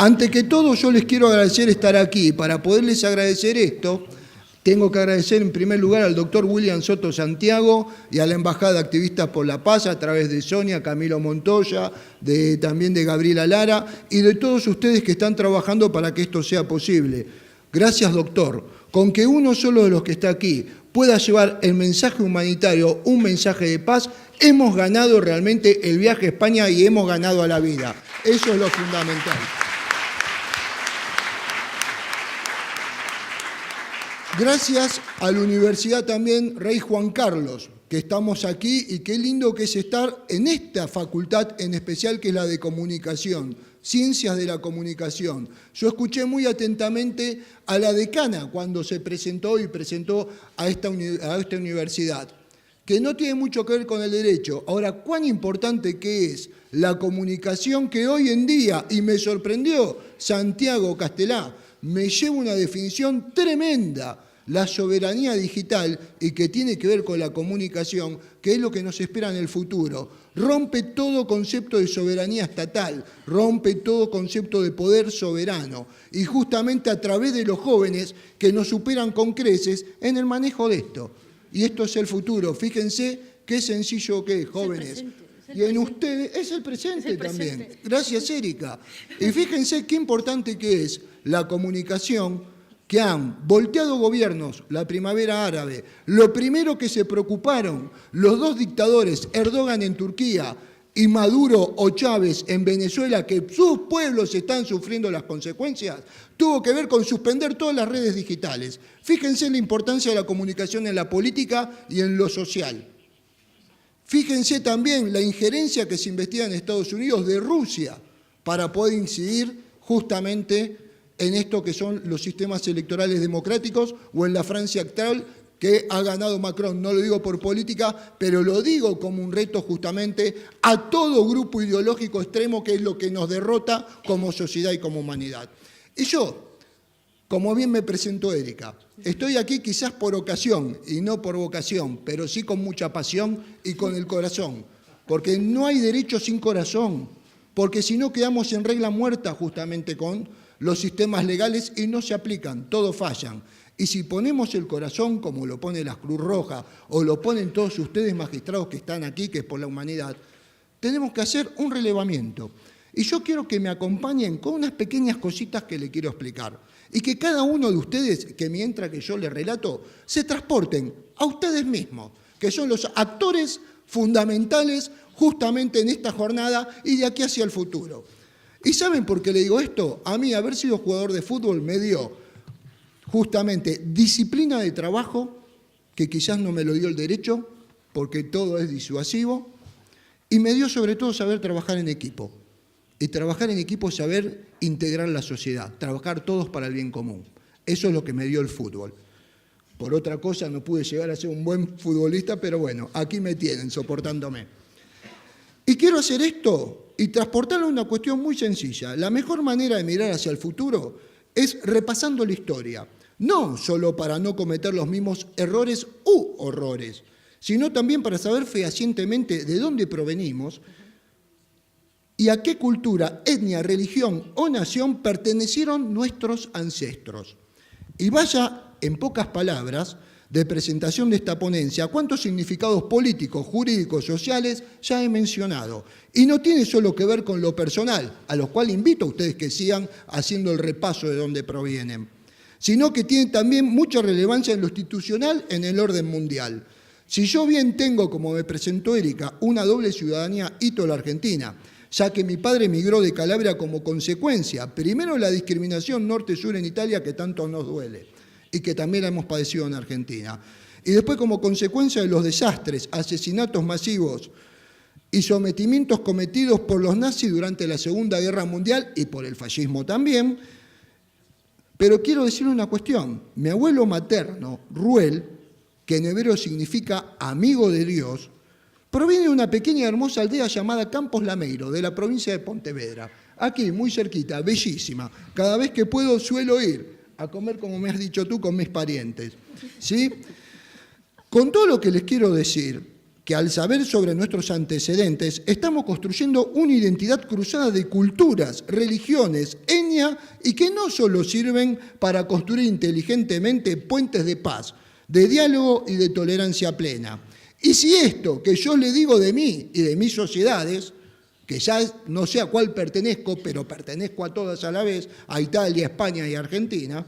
Ante que todo, yo les quiero agradecer estar aquí. Para poderles agradecer esto, tengo que agradecer en primer lugar al doctor William Soto Santiago y a la Embajada de Activistas por la Paz a través de Sonia, Camilo Montoya, también de Gabriela Lara y de todos ustedes que están trabajando para que esto sea posible. Gracias, doctor. Con que uno solo de los que está aquí pueda llevar el mensaje humanitario, un mensaje de paz, hemos ganado realmente el viaje a España y hemos ganado a la vida. Eso es lo fundamental. Gracias a la Universidad también Rey Juan Carlos, que estamos aquí y qué lindo que es estar en esta facultad en especial que es la de comunicación, ciencias de la comunicación. Yo escuché muy atentamente a la decana cuando se presentó y presentó a esta universidad, que no tiene mucho que ver con el derecho. Ahora, cuán importante que es la comunicación que hoy en día, y me sorprendió Santiago Castelá, me lleva una definición tremenda, la soberanía digital y que tiene que ver con la comunicación, que es lo que nos espera en el futuro. Rompe todo concepto de soberanía estatal, rompe todo concepto de poder soberano y justamente a través de los jóvenes que nos superan con creces en el manejo de esto. Y esto es el futuro. Fíjense qué sencillo que es, jóvenes. Y en ustedes es el presente también. Gracias, Erika. Y fíjense qué importante que es la comunicación, que han volteado gobiernos, la primavera árabe. Lo primero que se preocuparon los dos dictadores, Erdogan en Turquía y Maduro o Chávez en Venezuela, que sus pueblos están sufriendo las consecuencias, tuvo que ver con suspender todas las redes digitales. Fíjense la importancia de la comunicación en la política y en lo social. Fíjense también la injerencia que se investiga en Estados Unidos de Rusia para poder incidir justamente en esto que son los sistemas electorales democráticos o en la Francia actual que ha ganado Macron. No lo digo por política, pero lo digo como un reto justamente a todo grupo ideológico extremo que es lo que nos derrota como sociedad y como humanidad. Y yo, como bien me presentó Erika, estoy aquí quizás por ocasión y no por vocación, pero sí con mucha pasión y con el corazón, porque no hay derecho sin corazón, porque si no quedamos en regla muerta justamente con los sistemas legales y no se aplican, todos fallan. Y si ponemos el corazón, como lo pone la Cruz Roja, o lo ponen todos ustedes magistrados que están aquí, que es por la humanidad, tenemos que hacer un relevamiento. Y yo quiero que me acompañen con unas pequeñas cositas que le quiero explicar. Y que cada uno de ustedes, que mientras que yo les relato, se transporten a ustedes mismos, que son los actores fundamentales justamente en esta jornada y de aquí hacia el futuro. ¿Y saben por qué le digo esto? A mí haber sido jugador de fútbol me dio justamente disciplina de trabajo, que quizás no me lo dio el derecho, porque todo es disuasivo, y me dio sobre todo saber trabajar en equipo. Y trabajar en equipo es saber integrar la sociedad, trabajar todos para el bien común. Eso es lo que me dio el fútbol. Por otra cosa no pude llegar a ser un buen futbolista, pero bueno, aquí me tienen soportándome. Y quiero hacer esto y transportarlo a una cuestión muy sencilla. La mejor manera de mirar hacia el futuro es repasando la historia. No solo para no cometer los mismos errores u horrores, sino también para saber fehacientemente de dónde provenimos y a qué cultura, etnia, religión o nación pertenecieron nuestros ancestros. Y vaya, en pocas palabras, de presentación de esta ponencia, cuántos significados políticos, jurídicos, sociales ya he mencionado. Y no tiene solo que ver con lo personal, a lo cual invito a ustedes que sigan haciendo el repaso de dónde provienen, sino que tiene también mucha relevancia en lo institucional en el orden mundial. Si yo bien tengo, como me presentó Erika, una doble ciudadanía ítalo-argentina, ya que mi padre emigró de Calabria como consecuencia, primero la discriminación norte-sur en Italia que tanto nos duele, y que también la hemos padecido en Argentina. Y después como consecuencia de los desastres, asesinatos masivos y sometimientos cometidos por los nazis durante la Segunda Guerra Mundial y por el fascismo también. Pero quiero decir una cuestión. Mi abuelo materno, Ruel, que en hebreo significa amigo de Dios, proviene de una pequeña y hermosa aldea llamada Campos Lameiro, de la provincia de Pontevedra. Aquí, muy cerquita, bellísima. Cada vez que puedo suelo ir a comer, como me has dicho tú, con mis parientes. ¿Sí? Con todo lo que les quiero decir, que al saber sobre nuestros antecedentes, estamos construyendo una identidad cruzada de culturas, religiones, etnias armonía y que no solo sirven para construir inteligentemente puentes de paz, de diálogo y de tolerancia plena. Y si esto que yo le digo de mí y de mis sociedades, que ya no sé a cuál pertenezco, pero pertenezco a todas a la vez, a Italia, España y Argentina,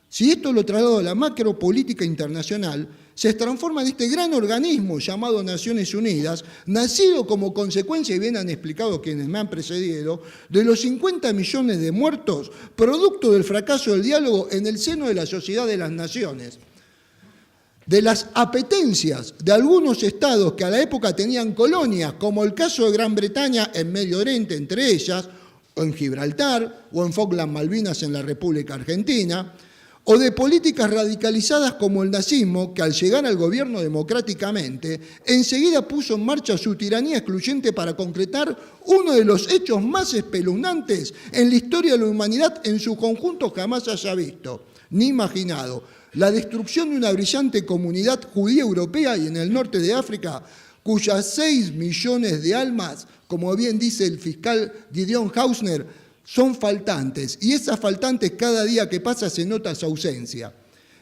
si esto lo traslado a la macropolítica internacional, se transforma en este gran organismo llamado Naciones Unidas, nacido como consecuencia, y bien han explicado quienes me han precedido, de los 50 millones de muertos, producto del fracaso del diálogo en el seno de la Sociedad de las Naciones, de las apetencias de algunos estados que a la época tenían colonias, como el caso de Gran Bretaña en Medio Oriente, entre ellas, o en Gibraltar, o en Falkland Malvinas en la República Argentina, o de políticas radicalizadas como el nazismo, que al llegar al gobierno democráticamente, enseguida puso en marcha su tiranía excluyente para concretar uno de los hechos más espeluznantes en la historia de la humanidad en su conjunto jamás haya visto, ni imaginado: la destrucción de una brillante comunidad judía europea y en el norte de África, cuyas 6 millones de almas, como bien dice el fiscal Gideon Hausner, son faltantes, y esas faltantes cada día que pasa se nota su ausencia.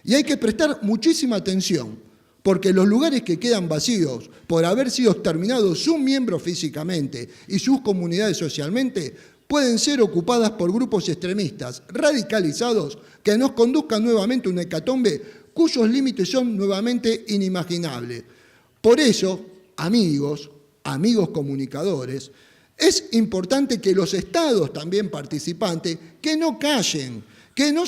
Y hay que prestar muchísima atención, porque los lugares que quedan vacíos por haber sido exterminados sus miembros físicamente y sus comunidades socialmente, pueden ser ocupadas por grupos extremistas radicalizados que nos conduzcan nuevamente a una hecatombe cuyos límites son nuevamente inimaginables. Por eso, amigos comunicadores, es importante que los estados también participantes, que no callen, que no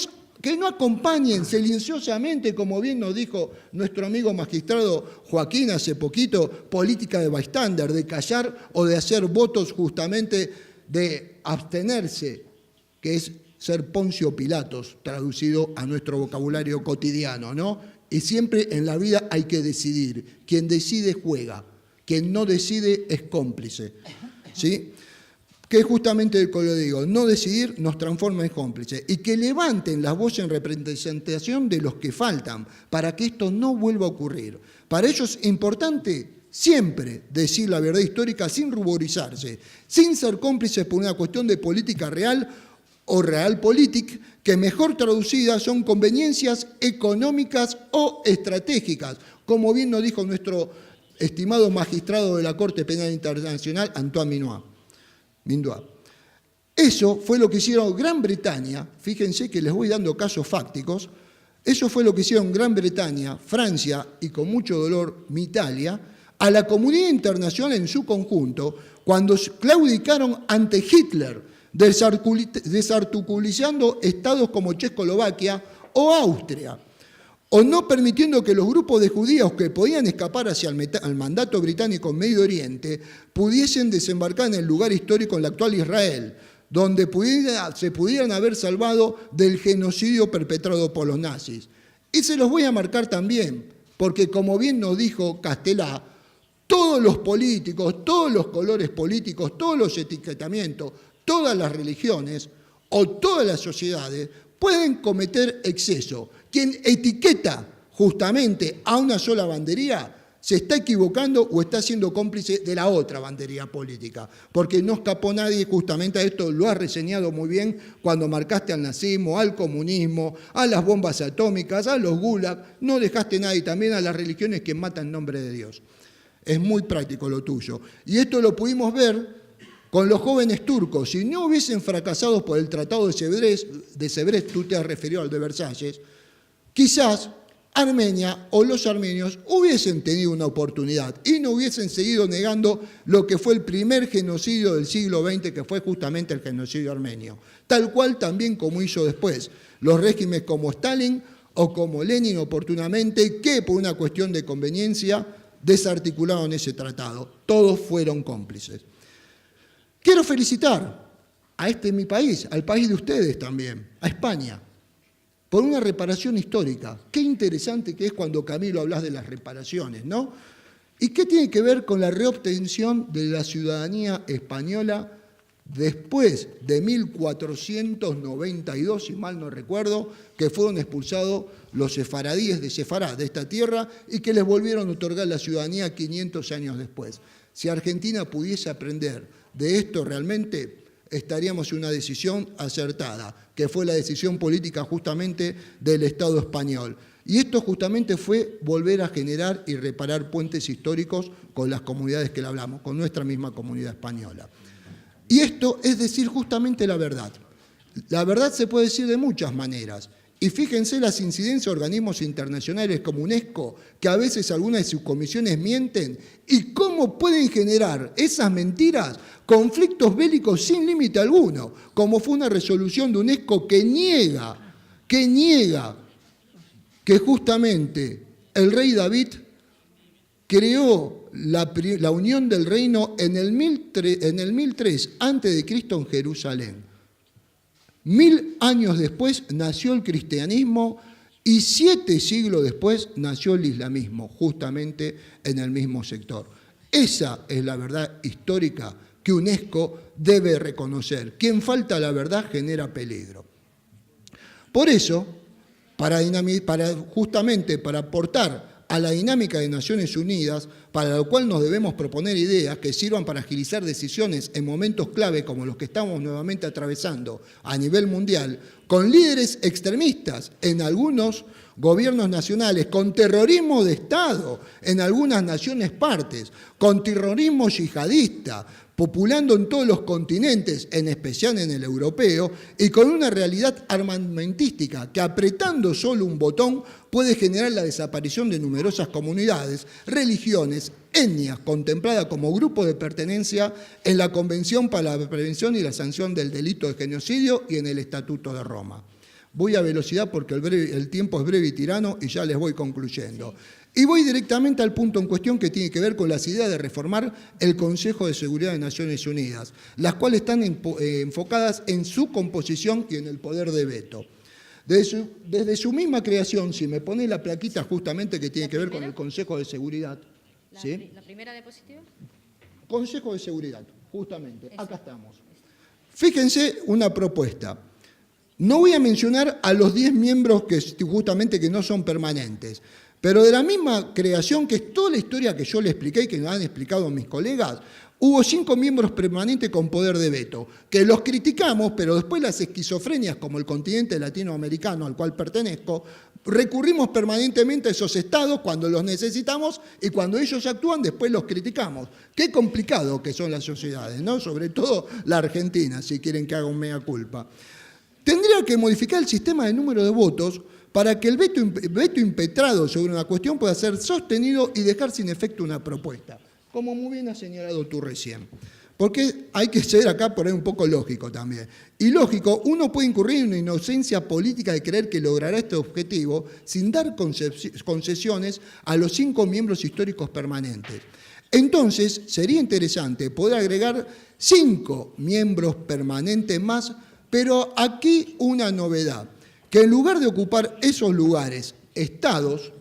acompañen silenciosamente, como bien nos dijo nuestro amigo magistrado Joaquín hace poquito, política de bystander, de callar o de hacer votos justamente de abstenerse, que es ser Poncio Pilatos, traducido a nuestro vocabulario cotidiano, ¿no? Y siempre en la vida hay que decidir. Quien decide juega, quien no decide es cómplice. ¿Sí? Que justamente, como lo digo, no decidir nos transforma en cómplices, y que levanten las voces en representación de los que faltan para que esto no vuelva a ocurrir. Para ello es importante siempre decir la verdad histórica sin ruborizarse, sin ser cómplices por una cuestión de política real o realpolitik, que mejor traducidas son conveniencias económicas o estratégicas, como bien nos dijo nuestro estimado magistrado de la Corte Penal Internacional, Antoine Mindois. Eso fue lo que hicieron Gran Bretaña, fíjense que les voy dando casos fácticos, eso fue lo que hicieron Gran Bretaña, Francia y con mucho dolor mi Italia, a la comunidad internacional en su conjunto, cuando claudicaron ante Hitler, desarticulando estados como Checoslovaquia o Austria, o no permitiendo que los grupos de judíos que podían escapar hacia el mandato británico en Medio Oriente pudiesen desembarcar en el lugar histórico en la actual Israel, donde se pudieran haber salvado del genocidio perpetrado por los nazis. Y se los voy a marcar también, porque como bien nos dijo Castelá, todos los políticos, todos los colores políticos, todos los etiquetamientos, todas las religiones o todas las sociedades pueden cometer exceso. Quien etiqueta justamente a una sola bandería se está equivocando o está siendo cómplice de la otra bandería política, porque no escapó nadie justamente a esto, lo has reseñado muy bien cuando marcaste al nazismo, al comunismo, a las bombas atómicas, a los gulag, no dejaste nadie, también a las religiones que matan en nombre de Dios. Es muy práctico lo tuyo. Y esto lo pudimos ver con los jóvenes turcos. Si no hubiesen fracasado por el Tratado de Sebrest, tú te has referido al de Versalles, quizás Armenia o los armenios hubiesen tenido una oportunidad y no hubiesen seguido negando lo que fue el primer genocidio del siglo XX, que fue justamente el genocidio armenio. Tal cual también como hizo después los regímenes como Stalin o como Lenin oportunamente, que por una cuestión de conveniencia desarticularon ese tratado. Todos fueron cómplices. Quiero felicitar a mi país, al país de ustedes también, a España, por una reparación histórica. Qué interesante que es cuando, Camilo, hablas de las reparaciones, ¿no? ¿Y qué tiene que ver con la reobtención de la ciudadanía española después de 1492, si mal no recuerdo, que fueron expulsados los sefaradíes de Sefará, de esta tierra, y que les volvieron a otorgar la ciudadanía 500 años después? Si Argentina pudiese aprender de esto realmente, estaríamos en una decisión acertada, que fue la decisión política justamente del Estado español. Y esto justamente fue volver a generar y reparar puentes históricos con las comunidades que le hablamos, con nuestra misma comunidad española. Y esto es decir justamente la verdad. La verdad se puede decir de muchas maneras. Y fíjense las incidencias de organismos internacionales como UNESCO, que a veces algunas de sus comisiones mienten, y cómo pueden generar esas mentiras conflictos bélicos sin límite alguno, como fue una resolución de UNESCO que niega que justamente el rey David creó la unión del reino en el 1003 a.C. en Jerusalén. 1000 años después nació el cristianismo y 7 siglos después nació el islamismo, justamente en el mismo sector. Esa es la verdad histórica que UNESCO debe reconocer. Quien falta a la verdad genera peligro. Por eso, justamente para aportar a la dinámica de Naciones Unidas, para lo cual nos debemos proponer ideas que sirvan para agilizar decisiones en momentos clave como los que estamos nuevamente atravesando a nivel mundial, con líderes extremistas en algunos gobiernos nacionales, con terrorismo de Estado en algunas naciones partes, con terrorismo yihadista, populando en todos los continentes, en especial en el europeo, y con una realidad armamentística que apretando solo un botón puede generar la desaparición de numerosas comunidades, religiones, etnias, contempladas como grupo de pertenencia en la Convención para la Prevención y la Sanción del Delito de Genocidio y en el Estatuto de Roma. Voy a velocidad porque el tiempo es breve y tirano y ya les voy concluyendo. Y voy directamente al punto en cuestión que tiene que ver con las ideas de reformar el Consejo de Seguridad de Naciones Unidas, las cuales están enfocadas en su composición y en el poder de veto. Desde su misma creación, si me pone la plaquita justamente que tiene que ver con el Consejo de Seguridad. ¿Sí? ¿La primera diapositiva? Consejo de Seguridad, justamente, acá estamos. Fíjense una propuesta. No voy a mencionar a los 10 miembros que justamente que no son permanentes, pero de la misma creación, que es toda la historia que yo le expliqué y que me han explicado mis colegas, hubo 5 miembros permanentes con poder de veto, que los criticamos, pero después las esquizofrenias, como el continente latinoamericano al cual pertenezco, recurrimos permanentemente a esos estados cuando los necesitamos y cuando ellos actúan después los criticamos. Qué complicado que son las sociedades, ¿no? Sobre todo la Argentina, si quieren que haga un mea culpa. Tendría que modificar el sistema de número de votos para que el veto impetrado sobre una cuestión pueda ser sostenido y dejar sin efecto una propuesta, como muy bien has señalado tú recién. Porque hay que ser acá por ahí un poco lógico también. Y lógico, uno puede incurrir en una inocencia política de creer que logrará este objetivo sin dar concesiones a los 5 miembros históricos permanentes. Entonces, sería interesante poder agregar 5 miembros permanentes más, pero aquí una novedad, que en lugar de ocupar esos lugares, estados,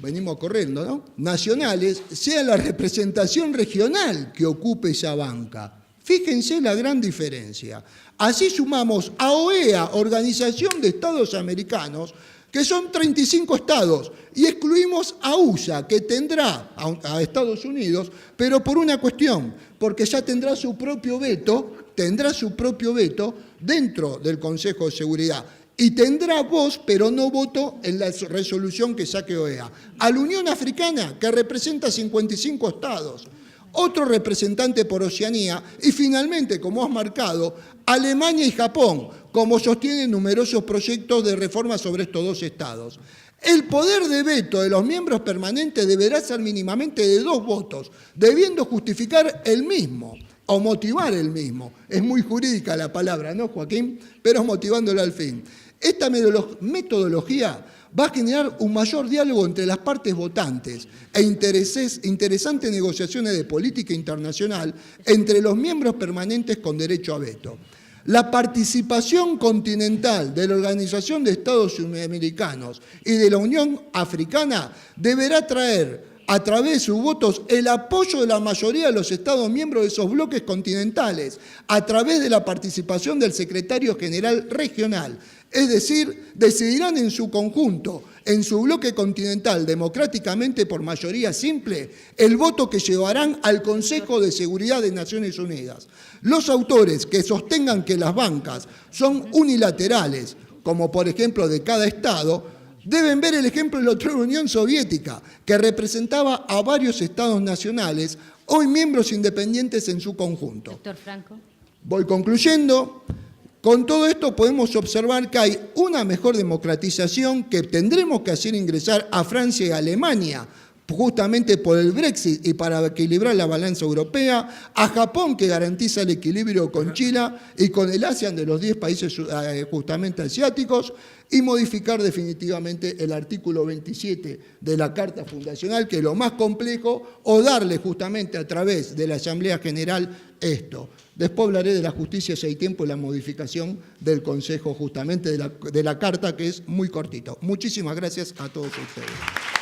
venimos corriendo, ¿no? Nacionales, sea la representación regional que ocupe esa banca. Fíjense la gran diferencia. Así sumamos a OEA, Organización de Estados Americanos, que son 35 estados, y excluimos a USA, que tendrá a Estados Unidos, pero por una cuestión, porque ya tendrá su propio veto dentro del Consejo de Seguridad. Y tendrá voz, pero no voto en la resolución que saque OEA. A la Unión Africana, que representa 55 estados. Otro representante por Oceanía. Y finalmente, como has marcado, Alemania y Japón, como sostienen numerosos proyectos de reforma sobre estos 2 estados. El poder de veto de los miembros permanentes deberá ser mínimamente de 2 votos, debiendo justificar el mismo o motivar el mismo. Es muy jurídica la palabra, ¿no, Joaquín? Pero motivándolo al fin. Esta metodología va a generar un mayor diálogo entre las partes votantes e interesantes negociaciones de política internacional entre los miembros permanentes con derecho a veto. La participación continental de la Organización de Estados Americanos y de la Unión Africana deberá traer a través de sus votos, el apoyo de la mayoría de los Estados miembros de esos bloques continentales, a través de la participación del secretario general regional. Es decir, decidirán en su conjunto, en su bloque continental, democráticamente por mayoría simple, el voto que llevarán al Consejo de Seguridad de Naciones Unidas. Los autores que sostengan que las bancas son unilaterales, como por ejemplo de cada Estado, deben ver el ejemplo de la otra Unión Soviética, que representaba a varios Estados nacionales, hoy miembros independientes en su conjunto. Doctor Franco. Voy concluyendo. Con todo esto podemos observar que hay una mejor democratización que tendremos que hacer ingresar a Francia y a Alemania, justamente por el Brexit y para equilibrar la balanza europea, a Japón que garantiza el equilibrio con China y con el ASEAN de los 10 países justamente asiáticos, y modificar definitivamente el artículo 27 de la Carta Fundacional, que es lo más complejo, o darle justamente a través de la Asamblea General esto. Después hablaré de la justicia si hay tiempo y la modificación del Consejo justamente de la Carta, que es muy cortito. Muchísimas gracias a todos ustedes.